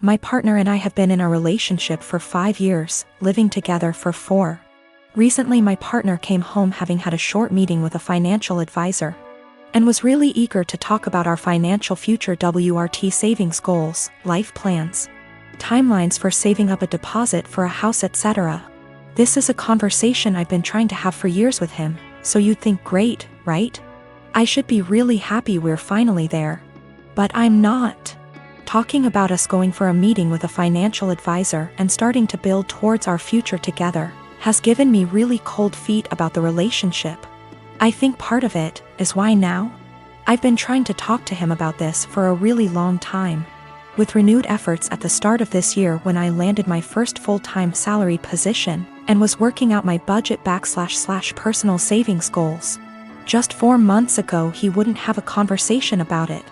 My partner and I have been in a relationship for 5 years, living together for 4. Recently my partner came home having had a short meeting with a financial advisor and was really eager to talk about our financial future WRT savings goals, life plans, timelines for saving up a deposit for a house, etc. This is a conversation I've been trying to have for years with him, so you'd think great, right? I should be really happy we're finally there. But I'm not. Talking about us going for a meeting with a financial advisor and starting to build towards our future together has given me really cold feet about the relationship. I think part of it is why now? I've been trying to talk to him about this for a really long time. With renewed efforts at the start of this year when I landed my first full-time salaried position and was working out my budget / personal savings goals. Just 4 months ago he wouldn't have a conversation about it.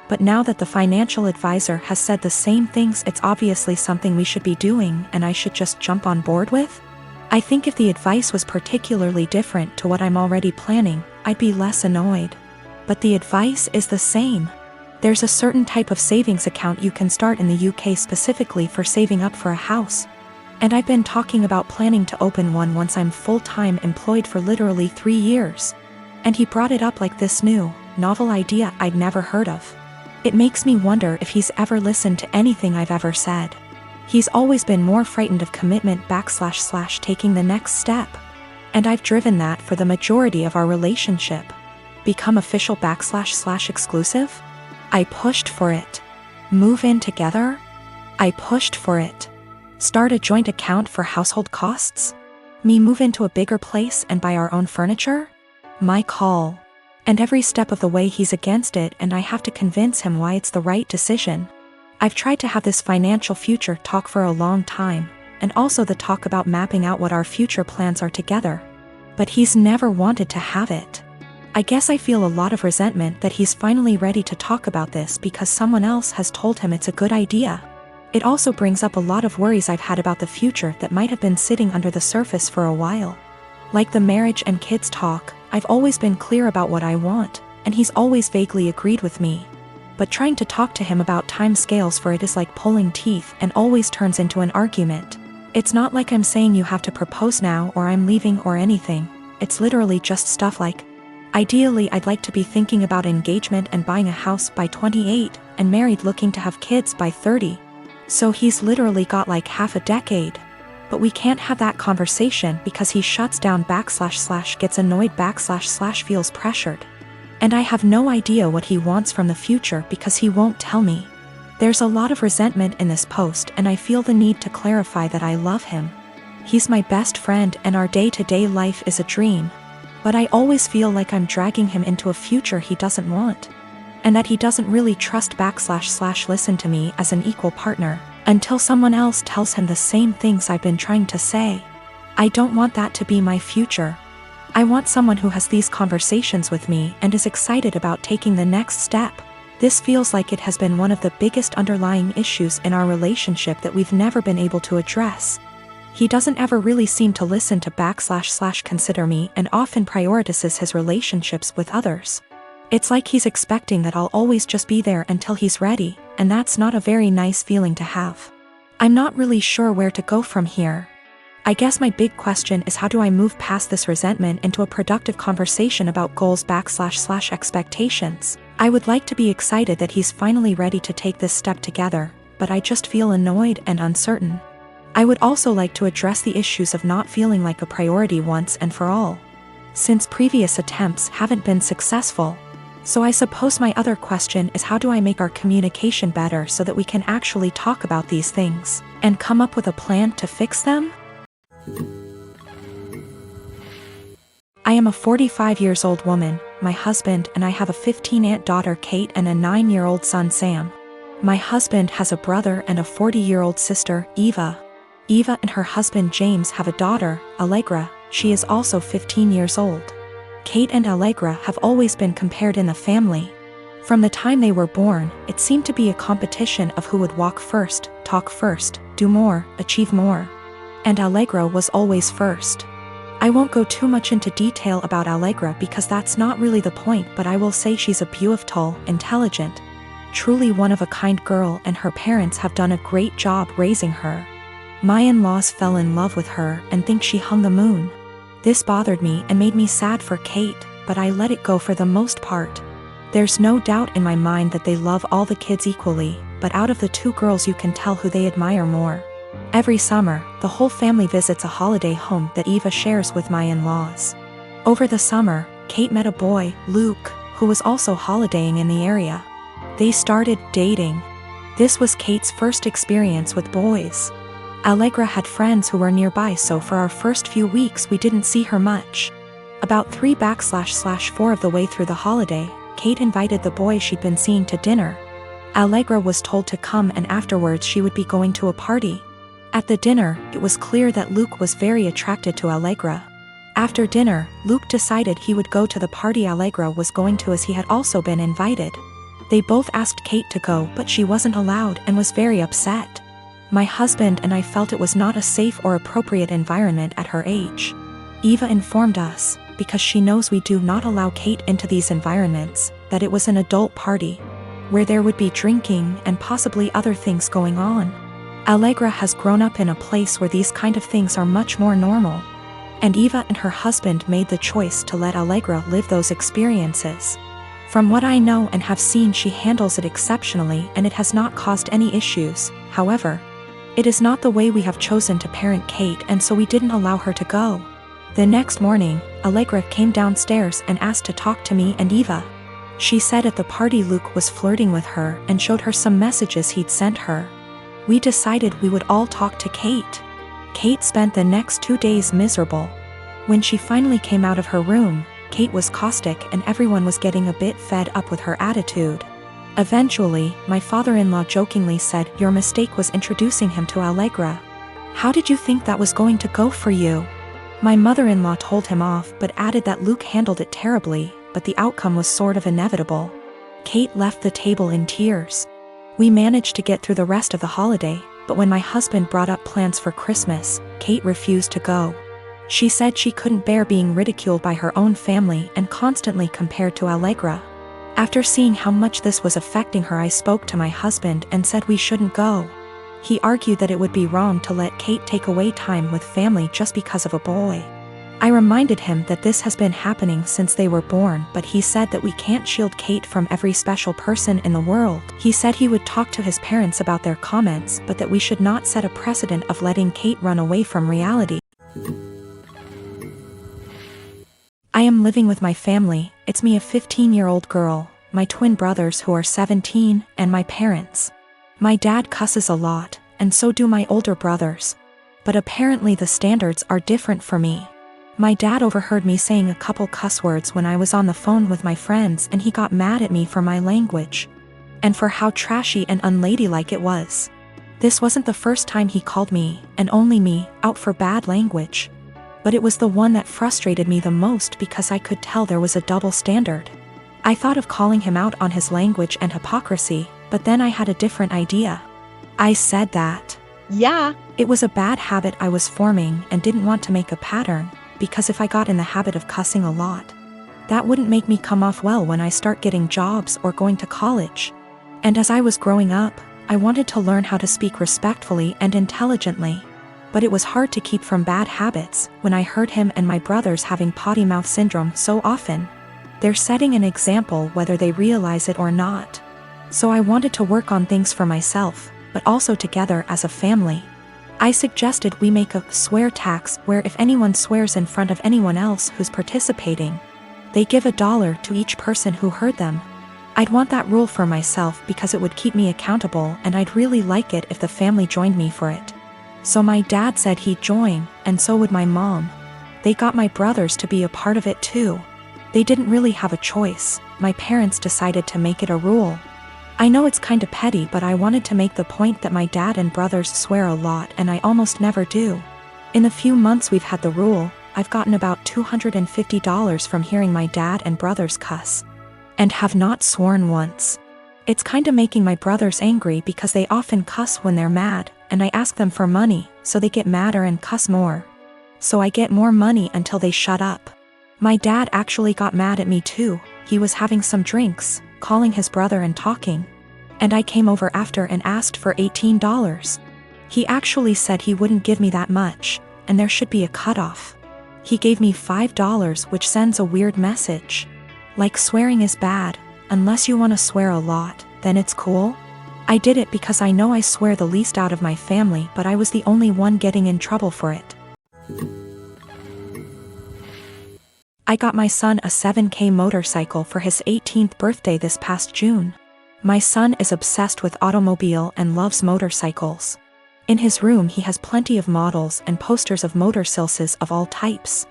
But now that the financial advisor has said the same things, it's obviously something we should be doing and I should just jump on board with? I think if the advice was particularly different to what I'm already planning, I'd be less annoyed. But the advice is the same. There's a certain type of savings account you can start in the UK specifically for saving up for a house. And I've been talking about planning to open one once I'm full-time employed for literally 3 years. And he brought it up like this new, novel idea I'd never heard of. It makes me wonder if he's ever listened to anything I've ever said. He's always been more frightened of commitment / taking the next step. And I've driven that for the majority of our relationship. Become official / exclusive? I pushed for it. Move in together? I pushed for it. Start a joint account for household costs? Me move into a bigger place and buy our own furniture? My call. And every step of the way he's against it and I have to convince him why it's the right decision. I've tried to have this financial future talk for a long time, and also the talk about mapping out what our future plans are together. But he's never wanted to have it. I guess I feel a lot of resentment that he's finally ready to talk about this because someone else has told him it's a good idea. It also brings up a lot of worries I've had about the future that might have been sitting under the surface for a while. Like the marriage and kids talk, I've always been clear about what I want, and he's always vaguely agreed with me. But trying to talk to him about time scales for it is like pulling teeth and always turns into an argument. It's not like I'm saying you have to propose now or I'm leaving or anything. It's literally just stuff like, ideally I'd like to be thinking about engagement and buying a house by 28 and married looking to have kids by 30. So he's literally got like half a decade. But we can't have that conversation because he shuts down / gets annoyed / feels pressured. And I have no idea what he wants from the future because he won't tell me. There's a lot of resentment in this post and I feel the need to clarify that I love him. He's my best friend and our day-to-day life is a dream. But I always feel like I'm dragging him into a future he doesn't want. And that he doesn't really trust / listen to me as an equal partner. Until someone else tells him the same things I've been trying to say. I don't want that to be my future. I want someone who has these conversations with me and is excited about taking the next step. This feels like it has been one of the biggest underlying issues in our relationship that we've never been able to address. He doesn't ever really seem to listen to / consider me and often prioritizes his relationships with others. It's like he's expecting that I'll always just be there until he's ready, and that's not a very nice feeling to have. I'm not really sure where to go from here. I guess my big question is how do I move past this resentment into a productive conversation about goals / expectations. I would like to be excited that he's finally ready to take this step together, but I just feel annoyed and uncertain. I would also like to address the issues of not feeling like a priority once and for all. Since previous attempts haven't been successful. So I suppose my other question is how do I make our communication better so that we can actually talk about these things and come up with a plan to fix them? I am a 45-year-old woman, my husband and I have a 15-year-old daughter Kate and a 9-year-old son Sam. My husband has a brother and a 40-year-old sister, Eva. Eva and her husband James have a daughter, Allegra. She is also 15 years old. Kate and Allegra have always been compared in the family. From the time they were born, it seemed to be a competition of who would walk first, talk first, do more, achieve more. And Allegra was always first. I won't go too much into detail about Allegra because that's not really the point, but I will say she's a beautiful, intelligent, truly one of a kind girl, and her parents have done a great job raising her. My in-laws fell in love with her and think she hung the moon. This bothered me and made me sad for Kate, but I let it go for the most part. There's no doubt in my mind that they love all the kids equally, but out of the two girls you can tell who they admire more. Every summer, the whole family visits a holiday home that Eva shares with my in-laws. Over the summer, Kate met a boy, Luke, who was also holidaying in the area. They started dating. This was Kate's first experience with boys. Allegra had friends who were nearby, so for our first few weeks we didn't see her much. About 3/4 of the way through the holiday, Kate invited the boy she'd been seeing to dinner. Allegra was told to come, and afterwards she would be going to a party. At the dinner, it was clear that Luke was very attracted to Allegra. After dinner, Luke decided he would go to the party Allegra was going to, as he had also been invited. They both asked Kate to go, but she wasn't allowed and was very upset. My husband and I felt it was not a safe or appropriate environment at her age. Eva informed us, because she knows we do not allow Kate into these environments, that it was an adult party, where there would be drinking and possibly other things going on. Allegra has grown up in a place where these kind of things are much more normal. And Eva and her husband made the choice to let Allegra live those experiences. From what I know and have seen, she handles it exceptionally and it has not caused any issues. However, it is not the way we have chosen to parent Kate, and so we didn't allow her to go. The next morning, Allegra came downstairs and asked to talk to me and Eva. She said at the party Luke was flirting with her and showed her some messages he'd sent her. We decided we would all talk to Kate. Kate spent the next 2 days miserable. When she finally came out of her room, Kate was caustic and everyone was getting a bit fed up with her attitude. Eventually, my father-in-law jokingly said, "Your mistake was introducing him to Allegra. How did you think that was going to go for you?" My mother-in-law told him off but added that Luke handled it terribly, but the outcome was sort of inevitable. Kate left the table in tears. We managed to get through the rest of the holiday, but when my husband brought up plans for Christmas, Kate refused to go. She said she couldn't bear being ridiculed by her own family and constantly compared to Allegra. After seeing how much this was affecting her, I spoke to my husband and said we shouldn't go. He argued that it would be wrong to let Kate take away time with family just because of a boy. I reminded him that this has been happening since they were born, but he said that we can't shield Kate from every special person in the world. He said he would talk to his parents about their comments, but that we should not set a precedent of letting Kate run away from reality. I am living with my family. It's me, a 15-year-old girl, my twin brothers who are 17, and my parents. My dad cusses a lot, and so do my older brothers. But apparently the standards are different for me. My dad overheard me saying a couple cuss words when I was on the phone with my friends, and he got mad at me for my language. And for how trashy and unladylike it was. This wasn't the first time he called me, and only me, out for bad language. But it was the one that frustrated me the most because I could tell there was a double standard. I thought of calling him out on his language and hypocrisy, but then I had a different idea. I said that, yeah, it was a bad habit I was forming and didn't want to make a pattern, because if I got in the habit of cussing a lot, that wouldn't make me come off well when I start getting jobs or going to college. And as I was growing up, I wanted to learn how to speak respectfully and intelligently. But it was hard to keep from bad habits when I heard him and my brothers having potty mouth syndrome so often. They're setting an example whether they realize it or not. So I wanted to work on things for myself, but also together as a family. I suggested we make a swear tax where if anyone swears in front of anyone else who's participating, they give $1 to each person who heard them. I'd want that rule for myself because it would keep me accountable, and I'd really like it if the family joined me for it. So my dad said he'd join, and so would my mom. They got my brothers to be a part of it too. They didn't really have a choice. My parents decided to make it a rule. I know it's kinda petty, but I wanted to make the point that my dad and brothers swear a lot and I almost never do. In the few months we've had the rule, I've gotten about $250 from hearing my dad and brothers cuss. And have not sworn once. It's kinda making my brothers angry because they often cuss when they're mad, and I ask them for money, so they get madder and cuss more. So I get more money until they shut up. My dad actually got mad at me too. He was having some drinks, calling his brother and talking. And I came over after and asked for $18. He actually said he wouldn't give me that much, and there should be a cutoff. He gave me $5, which sends a weird message. Like swearing is bad, unless you want to swear a lot, then it's cool. I did it because I know I swear the least out of my family, but I was the only one getting in trouble for it. I got my son a 7K motorcycle for his 18th birthday this past June. My son is obsessed with automobile and loves motorcycles. In his room he has plenty of models and posters of motorcycles of all types.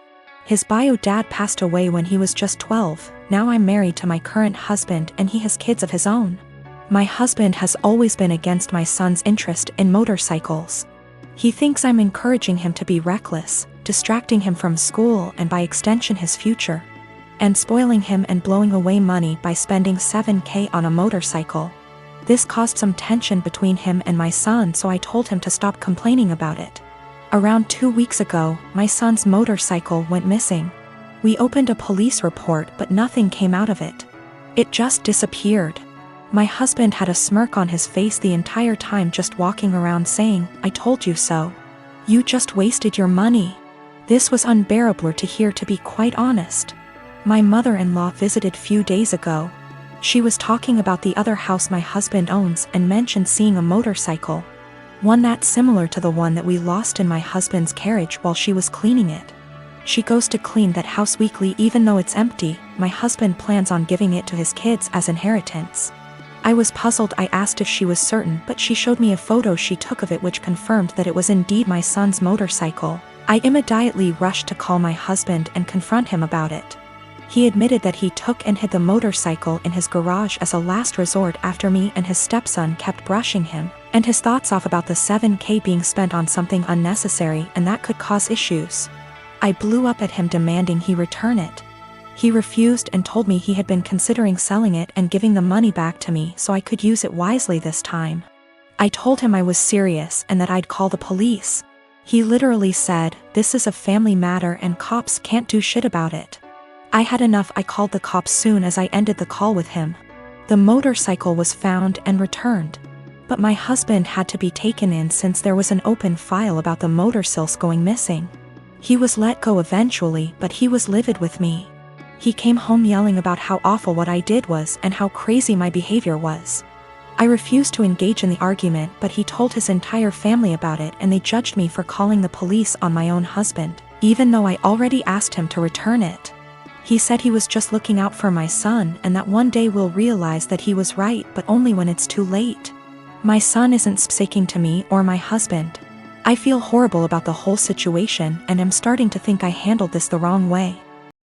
His bio dad passed away when he was just 12, now I'm married to my current husband and he has kids of his own. My husband has always been against my son's interest in motorcycles. He thinks I'm encouraging him to be reckless, distracting him from school and by extension his future, and spoiling him and blowing away money by spending $7K on a motorcycle. This caused some tension between him and my son, so I told him to stop complaining about it. Around 2 weeks ago, my son's motorcycle went missing. We opened a police report but nothing came out of it. It just disappeared. My husband had a smirk on his face the entire time, just walking around saying, "I told you so. You just wasted your money." This was unbearable to hear, to be quite honest. My mother-in-law visited few days ago. She was talking about the other house my husband owns and mentioned seeing a motorcycle. One that's similar to the one that we lost in my husband's carriage while she was cleaning it. She goes to clean that house weekly even though it's empty. My husband plans on giving it to his kids as inheritance. I was puzzled. I asked if she was certain, but she showed me a photo she took of it which confirmed that it was indeed my son's motorcycle. I immediately rushed to call my husband and confront him about it. He admitted that he took and hid the motorcycle in his garage as a last resort after me and his stepson kept brushing him and his thoughts off about the $7K being spent on something unnecessary and that could cause issues. I blew up at him demanding he return it. He refused and told me he had been considering selling it and giving the money back to me so I could use it wisely this time. I told him I was serious and that I'd call the police. He literally said, "This is a family matter and cops can't do shit about it." I had enough. I called the cops soon as I ended the call with him. The motorcycle was found and returned. But my husband had to be taken in since there was an open file about the motorcycles going missing. He was let go eventually, but he was livid with me. He came home yelling about how awful what I did was and how crazy my behavior was. I refused to engage in the argument, but he told his entire family about it and they judged me for calling the police on my own husband, even though I already asked him to return it. He said he was just looking out for my son and that one day we'll realize that he was right, but only when it's too late. My son isn't speaking to me or my husband. I feel horrible about the whole situation and am starting to think I handled this the wrong way.